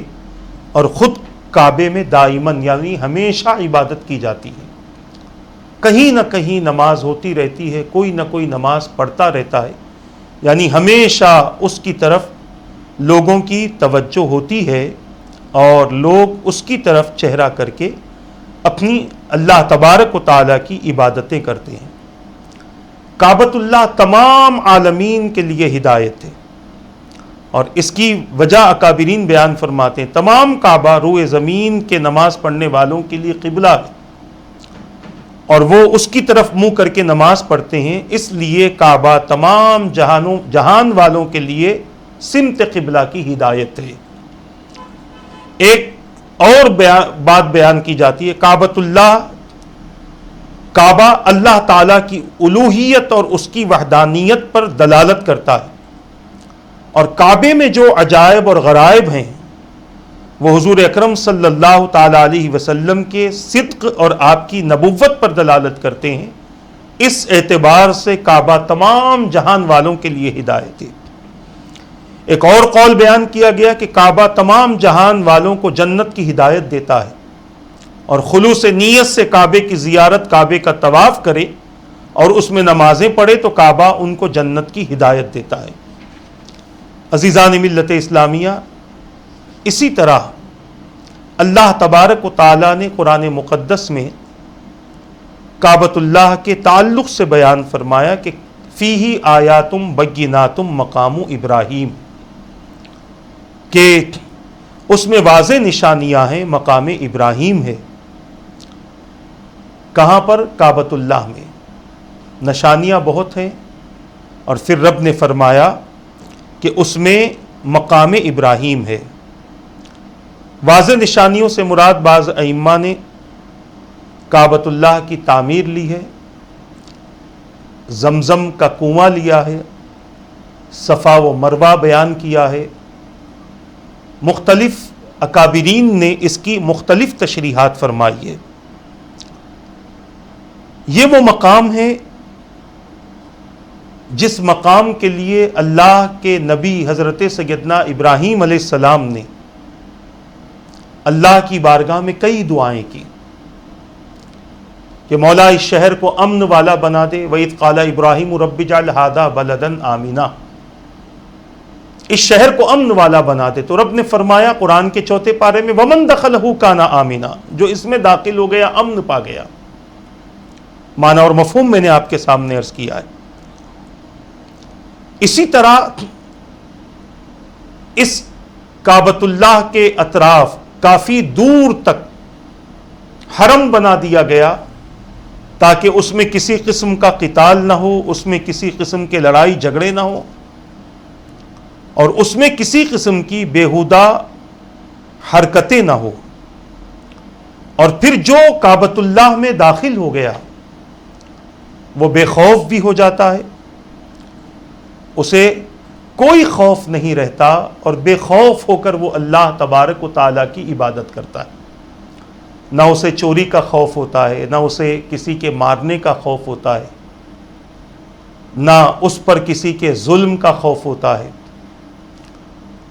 اور خود کعبے میں دائماً یعنی ہمیشہ عبادت کی جاتی ہے. کہیں نہ کہیں نماز ہوتی رہتی ہے, کوئی نہ کوئی نماز پڑھتا رہتا ہے, یعنی ہمیشہ اس کی طرف لوگوں کی توجہ ہوتی ہے اور لوگ اس کی طرف چہرہ کر کے اپنی اللہ تبارک و تعالیٰ کی عبادتیں کرتے ہیں. کعبۃ اللہ تمام عالمین کے لیے ہدایت ہے، اور اس کی وجہ اکابرین بیان فرماتے ہیں تمام کعبہ روئے زمین کے نماز پڑھنے والوں کے لیے قبلہ ہے، اور وہ اس کی طرف منہ کر کے نماز پڑھتے ہیں، اس لیے کعبہ تمام جہان والوں کے لیے سمت قبلہ کی ہدایت ہے۔ ایک اور بات بیان کی جاتی ہے، کعبۃ اللہ، کعبہ اللہ تعالیٰ کی الوہیت اور اس کی وحدانیت پر دلالت کرتا ہے، اور کعبے میں جو عجائب اور غرائب ہیں وہ حضور اکرم صلی اللہ تعالی علیہ وسلم کے صدق اور آپ کی نبوت پر دلالت کرتے ہیں۔ اس اعتبار سے کعبہ تمام جہان والوں کے لیے ہدایت ہے۔ ایک اور قول بیان کیا گیا کہ کعبہ تمام جہان والوں کو جنت کی ہدایت دیتا ہے، اور خلوص نیت سے کعبے کی زیارت، کعبے کا طواف کرے اور اس میں نمازیں پڑھے تو کعبہ ان کو جنت کی ہدایت دیتا ہے۔ عزیزان ملت اسلامیہ، اسی طرح اللہ تبارک و تعالیٰ نے قرآن مقدس میں کعبۃ اللہ کے تعلق سے بیان فرمایا کہ فیہ آیاتم بیناتم مقام ابراہیم، کہ اس میں واضح نشانیاں ہیں، مقام ابراہیم ہے۔ کہاں پر؟ کعبۃ اللہ میں نشانیاں بہت ہیں، اور پھر رب نے فرمایا کہ اس میں مقام ابراہیم ہے۔ واضح نشانیوں سے مراد بعض ائمہ نے کعبۃ اللہ کی تعمیر لی ہے، زمزم کا کنواں لیا ہے، صفا و مروہ بیان کیا ہے۔ مختلف اکابرین نے اس کی مختلف تشریحات فرمائی ہے۔ یہ وہ مقام ہے جس مقام کے لیے اللہ کے نبی حضرت سیدنا ابراہیم علیہ السلام نے اللہ کی بارگاہ میں کئی دعائیں کی کہ مولا اس شہر کو امن والا بنا دے۔ وَإِذْ قَالَ إِبْرَاهِيمُ رَبِّ اجْعَلْ هَٰذَا بَلَدًا آمِنًا، اس شہر کو امن والا بنا دے۔ تو رب نے فرمایا قرآن کے 4 پارے میں وَمَن دَخَلَهُ كَانَ آمِنًا، جو اس میں داخل ہو گیا امن پا گیا۔ معنی اور مفہوم میں نے آپ کے سامنے عرض کیا ہے۔ اسی طرح اس کعبۃ اللہ کے اطراف کافی دور تک حرم بنا دیا گیا تاکہ اس میں کسی قسم کا قتال نہ ہو، اس میں کسی قسم کے لڑائی جھگڑے نہ ہو، اور اس میں کسی قسم کی بیہودہ حرکتیں نہ ہو۔ اور پھر جو کعبۃ اللہ میں داخل ہو گیا وہ بے خوف بھی ہو جاتا ہے، اسے کوئی خوف نہیں رہتا، اور بے خوف ہو کر وہ اللہ تبارک و تعالیٰ کی عبادت کرتا ہے۔ نہ اسے چوری کا خوف ہوتا ہے، نہ اسے کسی کے مارنے کا خوف ہوتا ہے، نہ اس پر کسی کے ظلم کا خوف ہوتا ہے،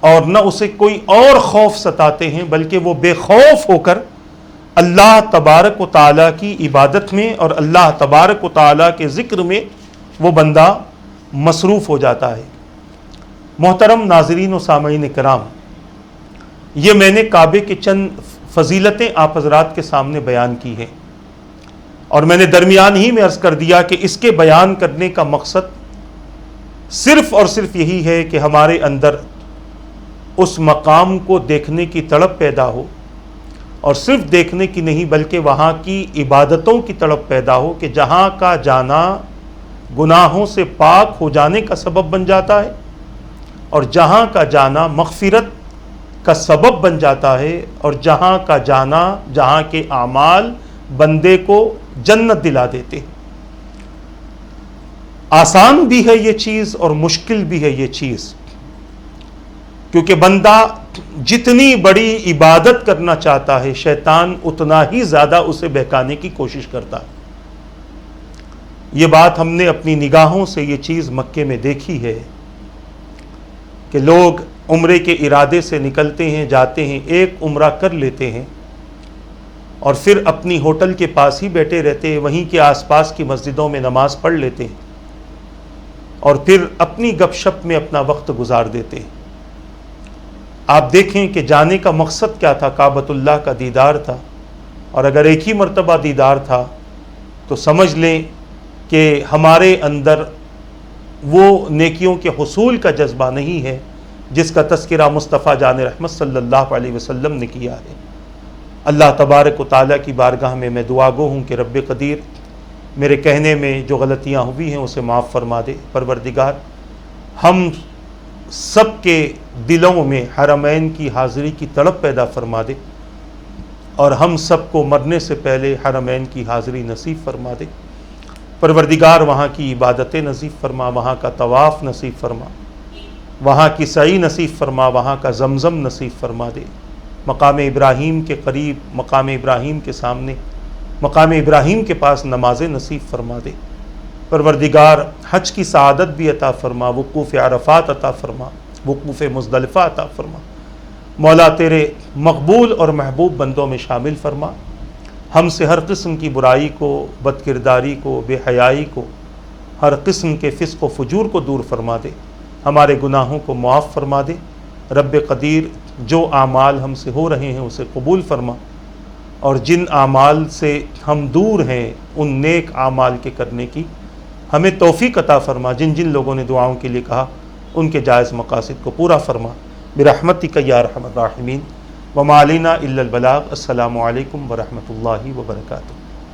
اور نہ اسے کوئی اور خوف ستاتے ہیں، بلکہ وہ بے خوف ہو کر اللہ تبارک و تعالیٰ کی عبادت میں اور اللہ تبارک و تعالیٰ کے ذکر میں وہ بندہ مصروف ہو جاتا ہے۔ محترم ناظرین و سامعین کرام، یہ میں نے کعبے کے چند فضیلتیں آپ حضرات کے سامنے بیان کی ہیں، اور میں نے درمیان ہی میں عرض کر دیا کہ اس کے بیان کرنے کا مقصد صرف اور صرف یہی ہے کہ ہمارے اندر اس مقام کو دیکھنے کی تڑپ پیدا ہو، اور صرف دیکھنے کی نہیں بلکہ وہاں کی عبادتوں کی تڑپ پیدا ہو کہ جہاں کا جانا گناہوں سے پاک ہو جانے کا سبب بن جاتا ہے، اور جہاں کا جانا مغفرت کا سبب بن جاتا ہے، اور جہاں کا جانا، جہاں کے اعمال بندے کو جنت دلا دیتے ہیں۔ آسان بھی ہے یہ چیز اور مشکل بھی ہے یہ چیز، کیونکہ بندہ جتنی بڑی عبادت کرنا چاہتا ہے شیطان اتنا ہی زیادہ اسے بہکانے کی کوشش کرتا ہے۔ یہ بات ہم نے اپنی نگاہوں سے یہ چیز مکے میں دیکھی ہے کہ لوگ عمرے کے ارادے سے نکلتے ہیں، جاتے ہیں، ایک عمرہ کر لیتے ہیں، اور پھر اپنی ہوٹل کے پاس ہی بیٹھے رہتے ہیں، وہیں کے آس پاس کی مسجدوں میں نماز پڑھ لیتے ہیں، اور پھر اپنی گپ شپ میں اپنا وقت گزار دیتے ہیں۔ آپ دیکھیں کہ جانے کا مقصد کیا تھا؟ کعبۃ اللہ کا دیدار تھا، اور اگر ایک ہی مرتبہ دیدار تھا تو سمجھ لیں کہ ہمارے اندر وہ نیکیوں کے حصول کا جذبہ نہیں ہے جس کا تذکرہ مصطفیٰ جان رحمت صلی اللہ علیہ وسلم نے کیا ہے۔ اللہ تبارک و تعالیٰ کی بارگاہ میں دعا گو ہوں کہ رب قدیر میرے کہنے میں جو غلطیاں ہوئی ہیں اسے معاف فرما دے۔ پروردگار ہم سب کے دلوں میں حرمین کی حاضری کی تڑپ پیدا فرما دے، اور ہم سب کو مرنے سے پہلے حرمین کی حاضری نصیب فرما دے۔ پروردگار وہاں کی عبادتیں نصیب فرما، وہاں کا طواف نصیب فرما، وہاں کی سعی نصیب فرما، وہاں کا زمزم نصیب فرما دے۔ مقام ابراہیم کے قریب، مقام ابراہیم کے سامنے، مقام ابراہیم کے پاس نمازیں نصیب فرما دے۔ پروردگار حج کی سعادت بھی عطا فرما، وقوف عرفات عطا فرما، وقوف مزدلفہ عطا فرما۔ مولا تیرے مقبول اور محبوب بندوں میں شامل فرما۔ ہم سے ہر قسم کی برائی کو، بد کرداری کو، بے حیائی کو، ہر قسم کے فسق و فجور کو دور فرما دے۔ ہمارے گناہوں کو معاف فرما دے۔ رب قدیر جو اعمال ہم سے ہو رہے ہیں اسے قبول فرما، اور جن اعمال سے ہم دور ہیں ان نیک اعمال کے کرنے کی ہمیں توفیق عطا فرما۔ جن جن لوگوں نے دعاؤں کے لیے کہا ان کے جائز مقاصد کو پورا فرما برحمتک یا ارحم الراحمین۔ وما علینا الا البلاغ۔ السلام علیکم ورحمۃ اللہ وبرکاتہ۔